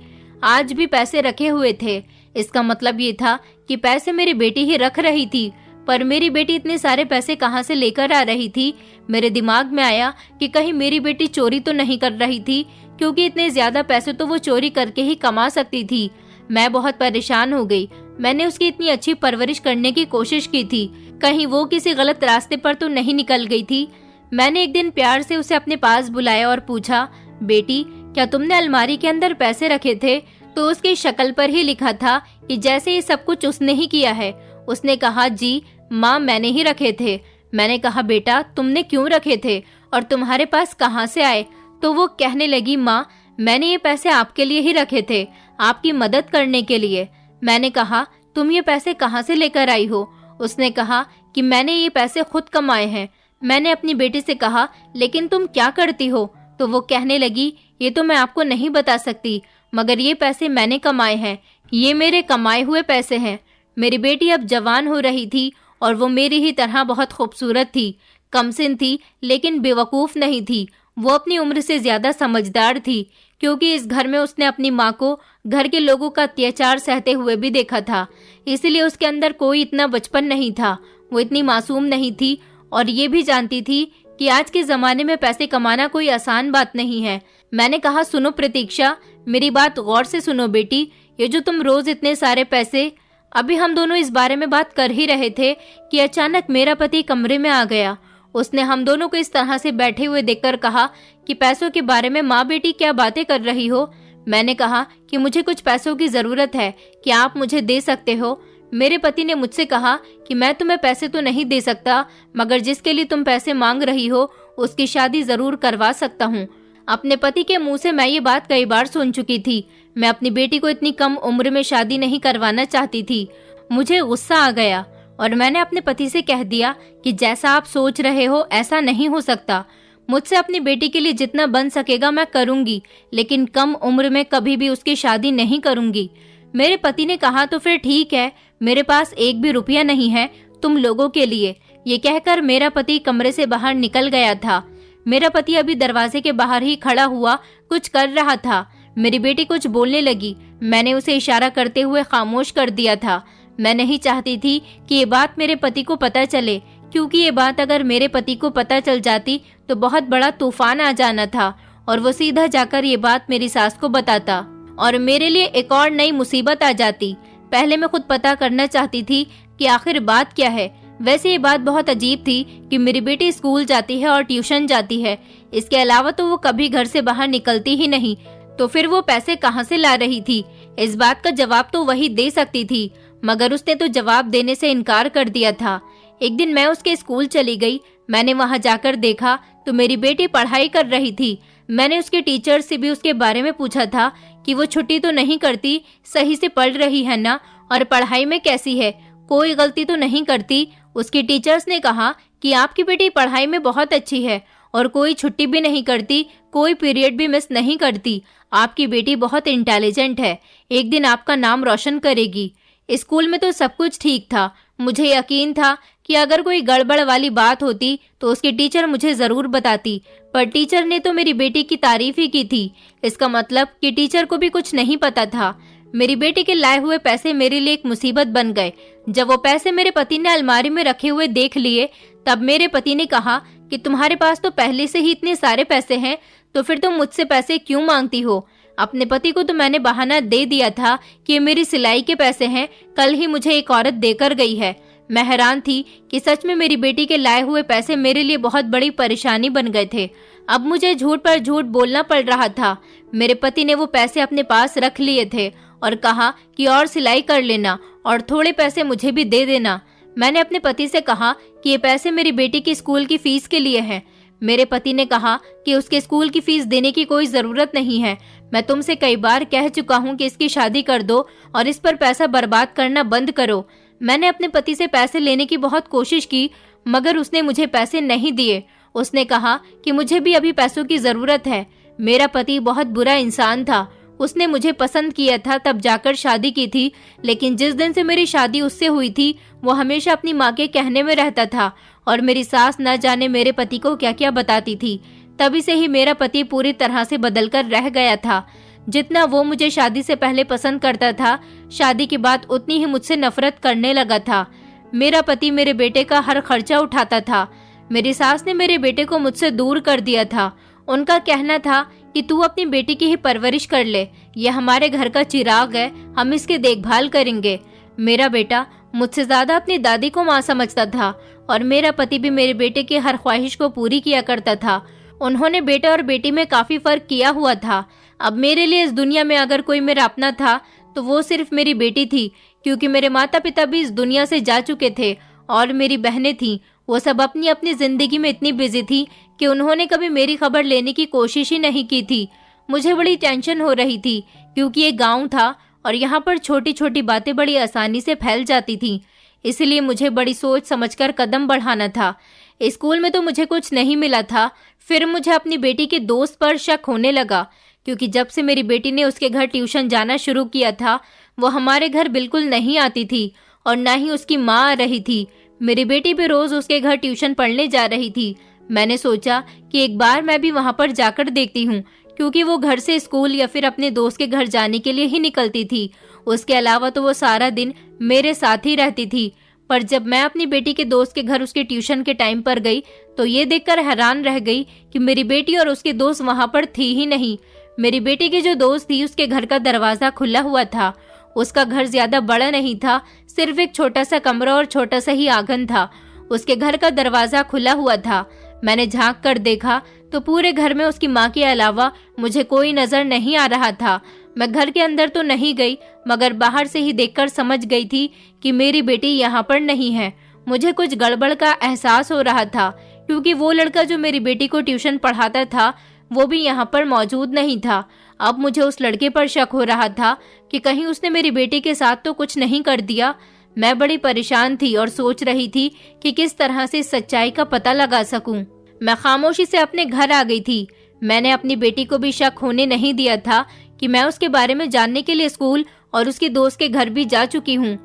आज भी पैसे रखे हुए थे। इसका मतलब ये था कि पैसे मेरी बेटी ही रख रही थी। पर मेरी बेटी इतने सारे पैसे कहाँ से लेकर आ रही थी? मेरे दिमाग में आया कि कहीं मेरी बेटी चोरी तो नहीं कर रही थी, क्योंकि इतने ज्यादा पैसे तो वो चोरी करके ही कमा सकती थी। मैं बहुत परेशान हो गई। मैंने उसकी इतनी अच्छी परवरिश करने की कोशिश की थी, कहीं वो किसी गलत रास्ते पर तो नहीं निकल गई थी। मैंने एक दिन प्यार से उसे अपने पास बुलाया और पूछा, बेटी क्या तुमने अलमारी के अंदर पैसे रखे थे? तो उसकी शक्ल पर ही लिखा था कि जैसे ये सब कुछ उसने ही किया है। उसने कहा, जी माँ मैंने ही रखे थे। मैंने कहा, बेटा तुमने क्यों रखे थे और तुम्हारे पास कहाँ से आए? तो वो कहने लगी, माँ मैंने ये पैसे आपके लिए ही रखे थे, आपकी मदद करने के लिए। मैंने कहा, तुम ये पैसे कहाँ से लेकर आई हो? उसने कहा कि मैंने ये पैसे खुद कमाए हैं। मैंने अपनी बेटी से कहा, लेकिन तुम क्या करती हो? तो वो कहने लगी, ये तो मैं आपको नहीं बता सकती, मगर ये पैसे मैंने कमाए हैं, ये मेरे कमाए हुए पैसे हैं। मेरी बेटी अब जवान हो रही थी और वो मेरी ही तरह बहुत खूबसूरत थी, कमसिन थी, लेकिन बेवकूफ़ नहीं थी। वो अपनी उम्र से ज़्यादा समझदार थी, क्योंकि इस घर में उसने अपनी माँ को घर के लोगों का अत्याचार सहते हुए भी देखा था। इसलिए उसके अंदर कोई इतना बचपन नहीं था, वो इतनी मासूम नहीं थी और ये भी जानती थी कि आज के ज़माने में पैसे कमाना कोई आसान बात नहीं है। मैंने कहा, सुनो प्रतीक्षा, मेरी बात गौर से सुनो बेटी। ये जो तुम रोज़ इतने सारे पैसे, अभी हम दोनों इस बारे में बात कर ही रहे थे कि अचानक मेरा पति कमरे में आ गया। उसने हम दोनों को इस तरह से बैठे हुए देखकर कहा कि पैसों के बारे में माँ बेटी क्या बातें कर रही हो? मैंने कहा कि मुझे कुछ पैसों की ज़रूरत है, क्या आप मुझे दे सकते हो? मेरे पति ने मुझसे कहा कि मैं तुम्हें पैसे तो नहीं दे सकता, मगर जिसके लिए तुम पैसे मांग रही हो उसकी शादी ज़रूर करवा सकता हूँ। अपने पति के मुंह से मैं ये बात कई बार सुन चुकी थी। मैं अपनी बेटी को इतनी कम उम्र में शादी नहीं करवाना चाहती थी। मुझे गुस्सा आ गया और मैंने अपने पति से कह दिया कि जैसा आप सोच रहे हो ऐसा नहीं हो सकता। मुझसे अपनी बेटी के लिए जितना बन सकेगा मैं करूंगी, लेकिन कम उम्र में कभी भी उसकी शादी नहीं करूंगी। मेरे पति ने कहा, तो फिर ठीक है, मेरे पास एक भी रुपया नहीं है तुम लोगों के लिए। ये कहकर मेरा पति कमरे से बाहर निकल गया था। मेरा पति अभी दरवाजे के बाहर ही खड़ा हुआ कुछ कर रहा था। मेरी बेटी कुछ बोलने लगी, मैंने उसे इशारा करते हुए खामोश कर दिया था। मैं नहीं चाहती थी कि ये बात मेरे पति को पता चले, क्योंकि ये बात अगर मेरे पति को पता चल जाती तो बहुत बड़ा तूफान आ जाना था और वो सीधा जाकर ये बात मेरी सास को बताता और मेरे लिए एक और नई मुसीबत आ जाती। पहले मैं खुद पता करना चाहती थी कि आखिर बात क्या है। वैसे ये बात बहुत अजीब थी कि मेरी बेटी स्कूल जाती है और ट्यूशन जाती है, इसके अलावा तो वो कभी घर से बाहर निकलती ही नहीं। तो फिर वो पैसे कहाँ से ला रही थी? इस बात का जवाब तो वही दे सकती थी, मगर उसने तो जवाब देने से इनकार कर दिया था। एक दिन मैं उसके स्कूल चली गई। मैंने वहां जाकर देखा तो मेरी बेटी पढ़ाई कर रही थी। मैंने उसके टीचर से भी उसके बारे में पूछा था कि वो छुट्टी तो नहीं करती, सही से पढ़ रही है ना, और पढ़ाई में कैसी है, कोई गलती तो नहीं करती। उसके टीचर्स ने कहा कि आपकी बेटी पढ़ाई में बहुत अच्छी है और कोई छुट्टी भी नहीं करती, कोई पीरियड भी मिस नहीं करती। आपकी बेटी बहुत इंटेलिजेंट है, एक दिन आपका नाम रोशन करेगी। स्कूल में तो सब कुछ ठीक था। मुझे यकीन था कि अगर कोई गड़बड़ वाली बात होती तो उसकी टीचर मुझे जरूर बताती, पर टीचर ने तो मेरी बेटी की तारीफ ही की थी। इसका मतलब कि टीचर को भी कुछ नहीं पता था। मेरी बेटी के लाए हुए पैसे मेरे लिए एक मुसीबत बन गए। जब वो पैसे मेरे पति ने अलमारी में रखे हुए देख लिए, तब मेरे पति ने कहा कि तुम्हारे पास तो पहले से ही इतने सारे पैसे हैं, तो फिर तुम मुझसे पैसे क्यों मांगती हो? अपने पति को तो मैंने बहाना दे दिया था कि ये मेरी सिलाई के पैसे हैं, कल ही मुझे एक औरत देकर गई है। मैं हैरान थी कि सच में मेरी बेटी के लाए हुए पैसे मेरे लिए बहुत बड़ी परेशानी बन गए थे। अब मुझे झूठ पर झूठ बोलना पड़ रहा था। मेरे पति ने वो पैसे अपने पास रख लिए थे और कहा कि और सिलाई कर लेना और थोड़े पैसे मुझे भी दे देना। मैंने अपने पति से कहा कि ये पैसे मेरी बेटी की स्कूल की फीस के लिए हैं। मेरे पति ने कहा कि उसके स्कूल की फीस देने की कोई जरूरत नहीं है। मैं तुमसे कई बार कह चुका हूँ कि इसकी शादी कर दो और इस पर पैसा बर्बाद करना बंद करो। मैंने अपने पति से पैसे लेने की बहुत कोशिश की, मगर उसने मुझे पैसे नहीं दिए। उसने कहा कि मुझे भी अभी पैसों की जरूरत है। मेरा पति बहुत बुरा इंसान था। उसने मुझे पसंद किया था तब जाकर शादी की थी, लेकिन जिस दिन से मेरी शादी उससे हुई थी वो हमेशा अपनी माँ के कहने में रहता था और मेरी सास न जाने मेरे पति को क्या क्या बताती थी। तभी से ही मेरा पति पूरी तरह से बदलकर रह गया था। जितना वो मुझे शादी से पहले पसंद करता था, शादी के बाद उतनी ही मुझसे नफरत करने लगा था। मेरा पति मेरे बेटे का हर खर्चा उठाता था। मेरी सास ने मेरे बेटे को मुझसे दूर कर दिया था। उनका कहना था कि तू अपनी बेटी की ही परवरिश कर ले, यह हमारे घर का चिराग है, हम इसकी देखभाल करेंगे। मेरा बेटा मुझसे ज्यादा अपनी दादी को माँ समझता था और मेरा पति भी मेरे बेटे की हर ख्वाहिश को पूरी किया करता था। उन्होंने बेटा और बेटी में काफी फर्क किया हुआ था। अब मेरे लिए इस दुनिया में अगर कोई मेरा अपना था तो वो सिर्फ मेरी बेटी थी, क्योंकि मेरे माता पिता भी इस दुनिया से जा चुके थे और मेरी बहनें थीं। वो सब अपनी अपनी जिंदगी में इतनी बिजी थी कि उन्होंने कभी मेरी खबर लेने की कोशिश ही नहीं की थी। मुझे बड़ी टेंशन हो रही थी, क्योंकि ये गांव था और यहाँ पर छोटी छोटी बातें बड़ी आसानी से फैल जाती थीं। इसलिए मुझे बड़ी सोच समझकर कदम बढ़ाना था। स्कूल में तो मुझे कुछ नहीं मिला था। फिर मुझे अपनी बेटी के दोस्त पर शक होने लगा, क्योंकि जब से मेरी बेटी ने उसके घर ट्यूशन जाना शुरू किया था वो हमारे घर बिल्कुल नहीं आती थी और न ही उसकी माँ आ रही थी। मेरी बेटी भी रोज उसके घर ट्यूशन पढ़ने जा रही थी। मैंने सोचा कि एक बार मैं भी वहां पर जाकर देखती हूँ, क्योंकि वो घर से स्कूल या फिर अपने दोस्त के घर जाने के लिए ही निकलती थी। उसके अलावा तो वो सारा दिन मेरे साथ ही रहती थी। पर जब मैं अपनी बेटी के दोस्त के घर उसके ट्यूशन के टाइम पर गई तो ये देखकर हैरान रह गई कि मेरी बेटी और उसके दोस्त वहां पर थी ही नहीं। मेरी बेटी की जो दोस्त थी उसके घर का दरवाजा खुला हुआ था। उसका घर ज्यादा बड़ा नहीं था, सिर्फ एक छोटा सा कमरा और छोटा सा ही आंगन था। उसके घर का दरवाजा खुला हुआ था। मैंने झांक कर देखा तो पूरे घर में उसकी माँ के अलावा मुझे कोई नजर नहीं आ रहा था। मैं घर के अंदर तो नहीं गई, मगर बाहर से ही देखकर समझ गई थी कि मेरी बेटी यहाँ पर नहीं है। मुझे कुछ गड़बड़ का एहसास हो रहा था, क्योंकि वो लड़का जो मेरी बेटी को ट्यूशन पढ़ाता था वो भी यहाँ पर मौजूद नहीं था। अब मुझे उस लड़के पर शक हो रहा था कि कहीं उसने मेरी बेटी के साथ तो कुछ नहीं कर दिया। मैं बड़ी परेशान थी और सोच रही थी कि किस तरह से सच्चाई का पता लगा सकूं। मैं खामोशी से अपने घर आ गई थी। मैंने अपनी बेटी को भी शक होने नहीं दिया था कि मैं उसके बारे में जानने के लिए स्कूल और उसके दोस्त के घर भी जा चुकी हूँ।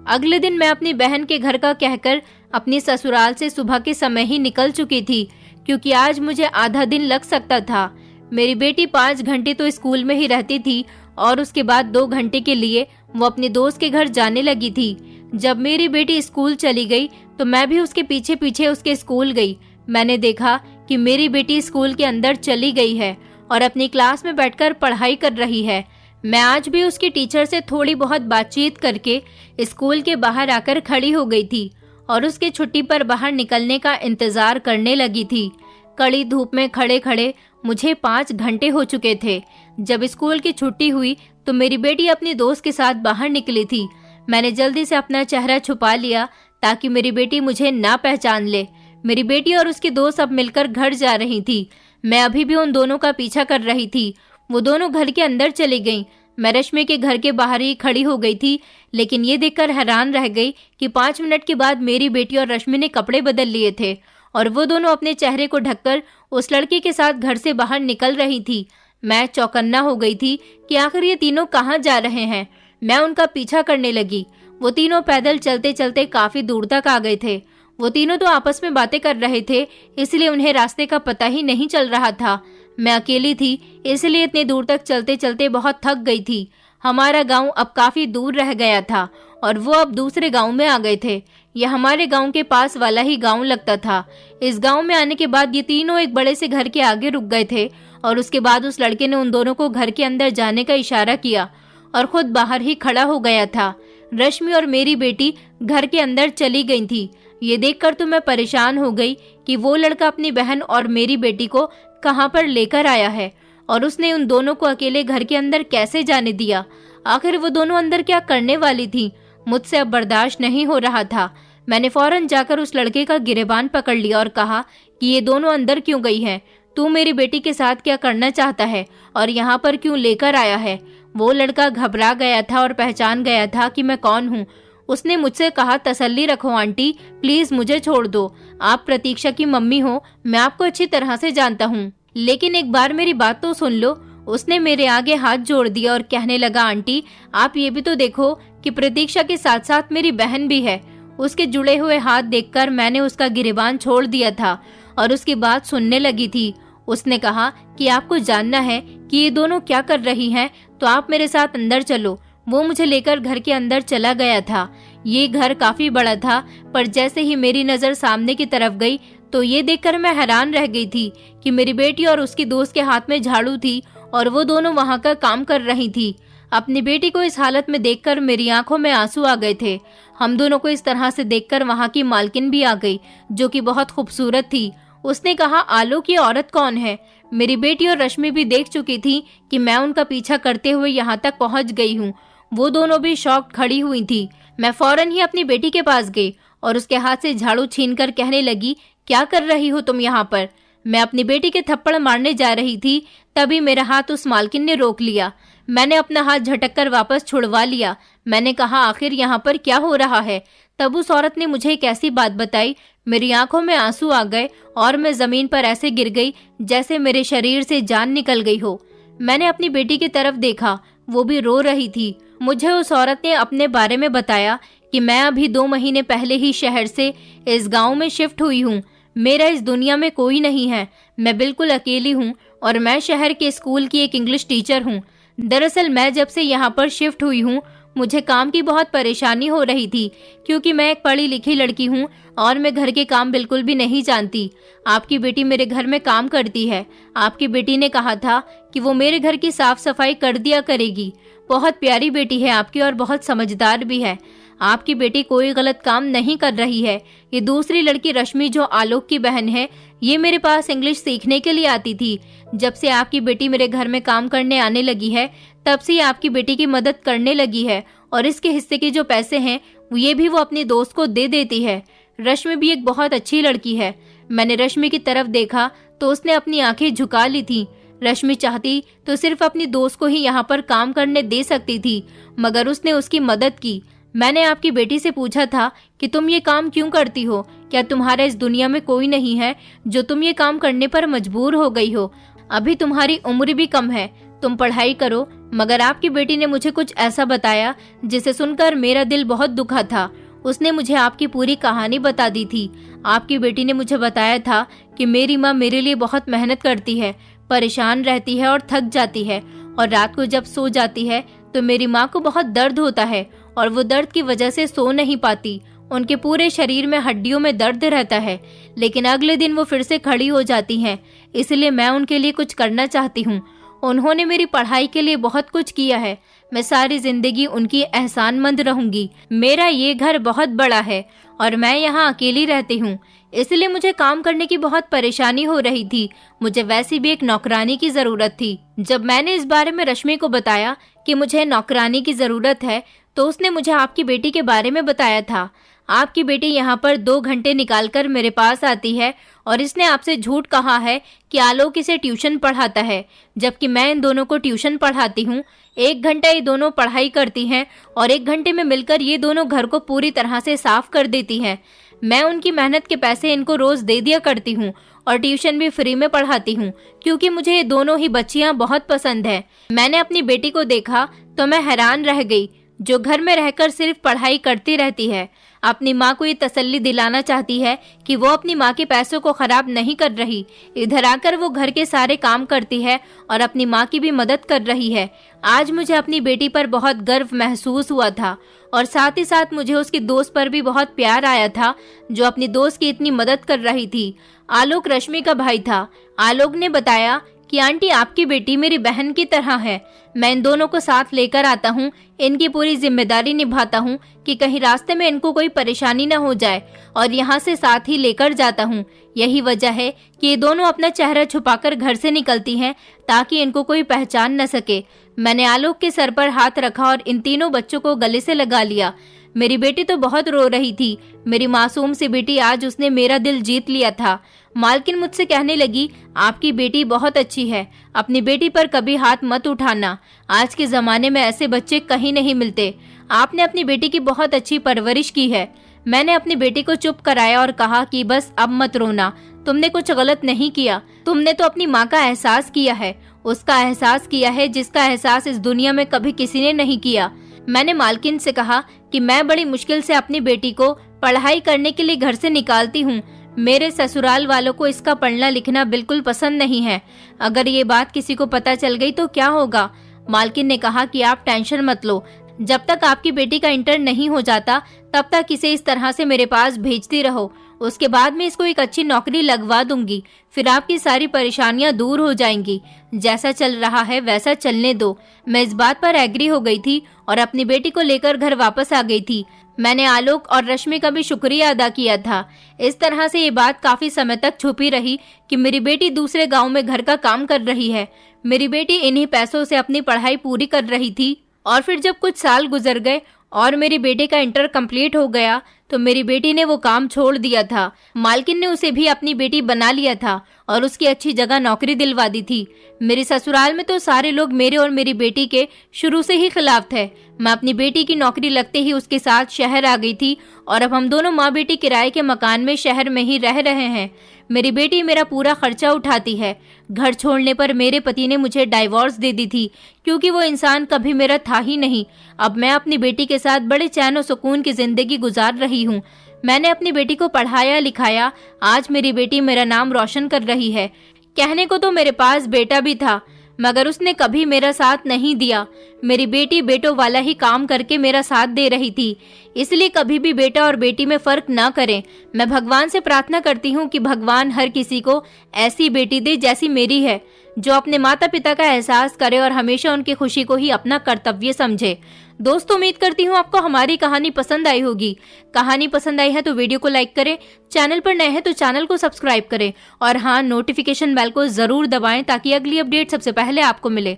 अगले दिन मैं अपनी बहन के घर का कहकर अपनी ससुराल से सुबह के समय ही निकल चुकी थी, क्योंकि आज मुझे आधा दिन लग सकता था। मेरी बेटी 5 घंटे तो स्कूल में ही रहती थी और उसके बाद 2 घंटे के लिए वो अपने दोस्त के घर जाने लगी थी। जब मेरी बेटी स्कूल चली गई तो मैं भी उसके पीछे पीछे उसके स्कूल गई। मैंने देखा कि मेरी बेटी स्कूल के अंदर चली गई है और अपनी क्लास में बैठकर पढ़ाई कर रही है। मैं आज भी उसकी टीचर से थोड़ी बहुत बातचीत करके स्कूल के बाहर आकर खड़ी हो गई थी और उसके छुट्टी पर बाहर निकलने का इंतजार करने लगी थी। कड़ी धूप में खड़े खड़े मुझे 5 घंटे हो चुके थे। जब स्कूल की छुट्टी हुई तो मेरी बेटी अपनी दोस्त के साथ बाहर निकली थी। मैंने जल्दी से अपना चेहरा छुपा लिया ताकि मेरी बेटी मुझे ना पहचान ले। मेरी बेटी और उसकी दोस्त अब मिलकर घर जा रही थी। मैं अभी भी उन दोनों का पीछा कर रही थी। वो दोनों घर के अंदर चली गईं। मैं रश्मि के घर के बाहर ही खड़ी हो गई थी, लेकिन ये देखकर हैरान रह गई कि 5 मिनट के बाद मेरी बेटी और रश्मि ने कपड़े बदल लिए थे और वो दोनों अपने चेहरे को ढककर उस लड़के के साथ घर से बाहर निकल रही थी। मैं चौकन्ना हो गई थी कि आखिर ये तीनों कहाँ जा रहे हैं। मैं उनका पीछा करने लगी। वो तीनों पैदल चलते चलते काफी दूर तक आ गए थे। वो तीनों तो आपस में बातें कर रहे थे, इसलिए उन्हें रास्ते का पता ही नहीं चल रहा था। मैं अकेली थी, इसलिए इतने दूर तक चलते चलते बहुत थक गई थी। हमारा गांव अब काफी दूर रह गया था और वो अब दूसरे गांव में आ गए थे। यह हमारे गांव के पास वाला ही गांव लगता था। इस गांव में आने के बाद ये तीनों एक बड़े से घर के आगे रुक गए थे और उसके बाद उस लड़के ने उन दोनों को घर के अंदर जाने का इशारा किया और खुद बाहर ही खड़ा हो गया था। रश्मि और मेरी बेटी घर के अंदर चली गई थी। ये देखकर तो मैं परेशान हो गई कि वो लड़का अपनी बहन और मेरी बेटी को कहाँ पर लेकर आया है और उसने उन दोनों को अकेले घर के अंदर कैसे जाने दिया। आखिर वो दोनों अंदर क्या करने वाली थी। मुझसे अब बर्दाश्त नहीं हो रहा था। मैंने फौरन जाकर उस लड़के का गिरेबान पकड़ लिया और कहा कि ये दोनों अंदर क्यों गई हैं। तू मेरी बेटी के साथ क्या करना चाहता है और यहाँ पर क्यों लेकर आया है। वो लड़का घबरा गया था और पहचान गया था कि मैं कौन हूँ। उसने मुझसे कहा, तसल्ली रखो आंटी, प्लीज मुझे छोड़ दो। आप प्रतीक्षा की मम्मी हो, मैं आपको अच्छी तरह से जानता हूँ, लेकिन एक बार मेरी बात तो सुन लो। उसने मेरे आगे हाथ जोड़ दिया और कहने लगा, आंटी आप ये भी तो देखो कि प्रतीक्षा के साथ साथ मेरी बहन भी है। उसके जुड़े हुए हाथ देखकर मैंने उसका गिरेबान छोड़ दिया था और उसकी बात सुनने लगी थी। उसने कहा कि आपको जानना है कि ये दोनों क्या कर रही हैं, तो आप मेरे साथ अंदर चलो। वो मुझे लेकर घर के अंदर चला गया था। ये घर काफी बड़ा था, पर जैसे ही मेरी नजर सामने की तरफ गई तो ये देखकर मैं हैरान रह गई थी कि मेरी बेटी और उसकी दोस्त के हाथ में झाड़ू थी और वो दोनों वहाँ का काम कर रही थी। अपनी बेटी को इस हालत में देखकर मेरी आंखों में आंसू आ गए थे। हम दोनों को इस तरह से देखकर वहाँ की मालकिन भी आ गई, जो कि बहुत खूबसूरत थी। उसने कहा, आलोक ये औरत कौन है। मेरी बेटी और रश्मि भी देख चुकी थी कि मैं उनका पीछा करते हुए यहाँ तक पहुँच गई हूँ। वो दोनों भी शॉक्ड खड़ी हुई थी। मैं फौरन ही अपनी बेटी के पास गई और उसके हाथ से झाड़ू छीनकर कहने लगी, क्या कर रही हो तुम यहाँ पर। मैं अपनी बेटी के थप्पड़ मारने जा रही थी, तभी मेरा हाथ उस मालकिन ने रोक लिया। मैंने अपना हाथ झटककर वापस छुड़वा लिया। मैंने कहा, आखिर यहाँ पर क्या हो रहा है। तब उस औरत ने मुझे एक ऐसी बात बताई, मेरी आंखों में आंसू आ गए और मैं जमीन पर ऐसे गिर गई जैसे मेरे शरीर से जान निकल गई हो। मैंने अपनी बेटी की तरफ देखा, वो भी रो रही थी। मुझे उस औरत ने अपने बारे में बताया कि मैं अभी 2 महीने पहले ही शहर से इस गांव में शिफ्ट हुई हूँ। मेरा इस दुनिया में कोई नहीं है, मैं बिल्कुल अकेली हूँ और मैं शहर के स्कूल की एक इंग्लिश टीचर हूँ। दरअसल मैं जब से यहाँ पर शिफ्ट हुई हूँ मुझे काम की बहुत परेशानी हो रही थी, क्योंकि मैं एक पढ़ी लिखी लड़की हूँ और मैं घर के काम बिल्कुल भी नहीं जानती। आपकी बेटी मेरे घर में काम करती है। आपकी बेटी ने कहा था कि वो मेरे घर की साफ सफाई कर दिया करेगी। बहुत प्यारी बेटी है आपकी और बहुत समझदार भी है। आपकी बेटी कोई गलत काम नहीं कर रही है। ये दूसरी लड़की रश्मि जो आलोक की बहन है, ये मेरे पास इंग्लिश सीखने के लिए आती थी। जब से आपकी बेटी मेरे घर में काम करने आने लगी है, तब से आपकी बेटी की मदद करने लगी है और इसके हिस्से के जो पैसे हैं ये भी वो अपनी दोस्त को दे देती है। रश्मि भी एक बहुत अच्छी लड़की है। मैंने रश्मि की तरफ देखा तो उसने अपनी आंखें झुका ली थी। रश्मि चाहती तो सिर्फ अपनी दोस्त को ही यहाँ पर काम करने दे सकती थी, मगर उसने उसकी मदद की। मैंने आपकी बेटी से पूछा था कि तुम ये काम क्यों करती हो, क्या तुम्हारा इस दुनिया में कोई नहीं है जो तुम ये काम करने पर मजबूर हो गई हो। अभी तुम्हारी उम्र भी कम है, तुम पढ़ाई करो। मगर आपकी बेटी ने मुझे कुछ ऐसा बताया जिसे सुनकर मेरा दिल बहुत दुखा था। उसने मुझे आपकी पूरी कहानी बता दी थी। आपकी बेटी ने मुझे बताया था कि मेरी माँ मेरे लिए बहुत मेहनत करती है, परेशान रहती है और थक जाती है, और रात को जब सो जाती है तो मेरी माँ को बहुत दर्द होता है और वो दर्द की वजह से सो नहीं पाती। उनके पूरे शरीर में हड्डियों में दर्द रहता है, लेकिन अगले दिन वो फिर से खड़ी हो जाती हैं। इसलिए मैं उनके लिए कुछ करना चाहती हूँ। उन्होंने मेरी पढ़ाई के लिए बहुत कुछ किया है। मैं सारी जिंदगी उनकी एहसानमंद रहूंगी। मेरा ये घर बहुत बड़ा है और मैं यहाँ अकेली रहती हूँ, इसलिए मुझे काम करने की बहुत परेशानी हो रही थी। मुझे वैसे भी एक नौकरानी की जरूरत थी। जब मैंने इस बारे में रश्मि को बताया कि मुझे नौकरानी की जरूरत है, तो उसने मुझे आपकी बेटी के बारे में बताया था। आपकी बेटी यहाँ पर 2 घंटे निकालकर मेरे पास आती है और इसने आपसे झूठ कहा है कि आलोक इसे ट्यूशन पढ़ाता है, जबकि मैं इन दोनों को ट्यूशन पढ़ाती हूँ। 1 घंटा ये दोनों पढ़ाई करती हैं और 1 घंटे में मिलकर ये दोनों घर को पूरी तरह से साफ कर देती हैं। मैं उनकी मेहनत के पैसे इनको रोज दे दिया करती हूँ और ट्यूशन भी फ्री में पढ़ाती हूँ, क्योंकि मुझे ये दोनों ही बच्चियाँ बहुत पसंद है। मैंने अपनी बेटी को देखा तो मैं हैरान रह गई, जो घर में रहकर सिर्फ पढ़ाई करती रहती है। अपनी माँ को ये तसल्ली दिलाना चाहती है कि वो अपनी माँ के पैसों को खराब नहीं कर रही। इधर आकर वो घर के सारे काम करती है और अपनी माँ की भी मदद कर रही है। आज मुझे अपनी बेटी पर बहुत गर्व महसूस हुआ था और साथ ही साथ मुझे उसकी दोस्त पर भी बहुत प्यार आया था, जो अपनी दोस्त की इतनी मदद कर रही थी। आलोक रश्मि का भाई था। आलोक ने बताया कि आंटी आपकी बेटी मेरी बहन की तरह है। मैं इन दोनों को साथ लेकर आता हूँ, इनकी पूरी जिम्मेदारी निभाता हूँ कि कहीं रास्ते में इनको कोई परेशानी न हो जाए, और यहाँ से साथ ही लेकर जाता हूँ। यही वजह है कि ये दोनों अपना चेहरा छुपाकर घर से निकलती हैं ताकि इनको कोई पहचान न सके। मैंने आलोक के सर पर हाथ रखा और इन तीनों बच्चों को गले से लगा लिया। मेरी बेटी तो बहुत रो रही थी। मेरी मासूम सी बेटी, आज उसने मेरा दिल जीत लिया था। मालकिन मुझसे कहने लगी, आपकी बेटी बहुत अच्छी है, अपनी बेटी पर कभी हाथ मत उठाना। आज के ज़माने में ऐसे बच्चे कहीं नहीं मिलते। आपने अपनी बेटी की बहुत अच्छी परवरिश की है। मैंने अपनी बेटी को चुप कराया और कहा कि बस अब मत रोना, तुमने कुछ गलत नहीं किया। तुमने तो अपनी माँ का एहसास किया है, उसका एहसास किया है जिसका एहसास इस दुनिया में कभी किसी ने नहीं किया। मैंने मालकिन से कहा कि मैं बड़ी मुश्किल से अपनी बेटी को पढ़ाई करने के लिए घर से निकालती हूँ। मेरे ससुराल वालों को इसका पढ़ना लिखना बिल्कुल पसंद नहीं है। अगर ये बात किसी को पता चल गई तो क्या होगा? मालकिन ने कहा कि आप टेंशन मत लो, जब तक आपकी बेटी का इंटर नहीं हो जाता तब तक इसे इस तरह से मेरे पास भेजती रहो। उसके बाद मैं इसको एक अच्छी नौकरी लगवा दूंगी, फिर आपकी सारी परेशानियां दूर हो जाएंगी। जैसा चल रहा है वैसा चलने दो। मैं इस बात पर एग्री हो गई थी और अपनी बेटी को लेकर घर वापस आ गई थी। मैंने आलोक और रश्मि का भी शुक्रिया अदा किया था। इस तरह से ये बात काफी समय तक छुपी रही कि मेरी बेटी दूसरे गांव में घर का काम कर रही है। मेरी बेटी इन्हीं पैसों से अपनी पढ़ाई पूरी कर रही थी। और फिर जब कुछ साल गुजर गए और मेरी बेटे का इंटर कंप्लीट हो गया तो मेरी बेटी ने वो काम छोड़ दिया था। मालकिन ने उसे भी अपनी बेटी बना लिया था और उसकी अच्छी जगह नौकरी दिलवा दी थी। मेरे ससुराल में तो सारे लोग मेरे और मेरी बेटी के शुरू से ही खिलाफ थे। मैं अपनी बेटी की नौकरी लगते ही उसके साथ शहर आ गई थी और अब हम दोनों माँ बेटी किराए के मकान में शहर में ही रह रहे हैं। मेरी बेटी मेरा पूरा खर्चा उठाती है। घर छोड़ने पर मेरे पति ने मुझे डाइवोर्स दे दी थी क्योंकि वो इंसान कभी मेरा था ही नहीं। अब मैं अपनी बेटी के साथ बड़े चैन और सुकून की जिंदगी गुजार रही हूँ। मैंने अपनी बेटी को पढ़ाया लिखाया, आज मेरी बेटी मेरा नाम रोशन कर रही है। कहने को तो मेरे पास बेटा भी था मगर उसने कभी मेरा साथ नहीं दिया। मेरी बेटी बेटों वाला ही काम करके मेरा साथ दे रही थी। इसलिए कभी भी बेटा और बेटी में फर्क ना करें। मैं भगवान से प्रार्थना करती हूँ कि भगवान हर किसी को ऐसी बेटी दे जैसी मेरी है, जो अपने माता पिता का एहसास करे और हमेशा उनकी खुशी को ही अपना कर्तव्य समझे। दोस्तों, उम्मीद करती हूँ आपको हमारी कहानी पसंद आई होगी। कहानी पसंद आई है तो वीडियो को लाइक करें, चैनल पर नए हैं तो चैनल को सब्सक्राइब करें और हाँ, नोटिफिकेशन बेल को जरूर दबाएं ताकि अगली अपडेट सबसे पहले आपको मिले।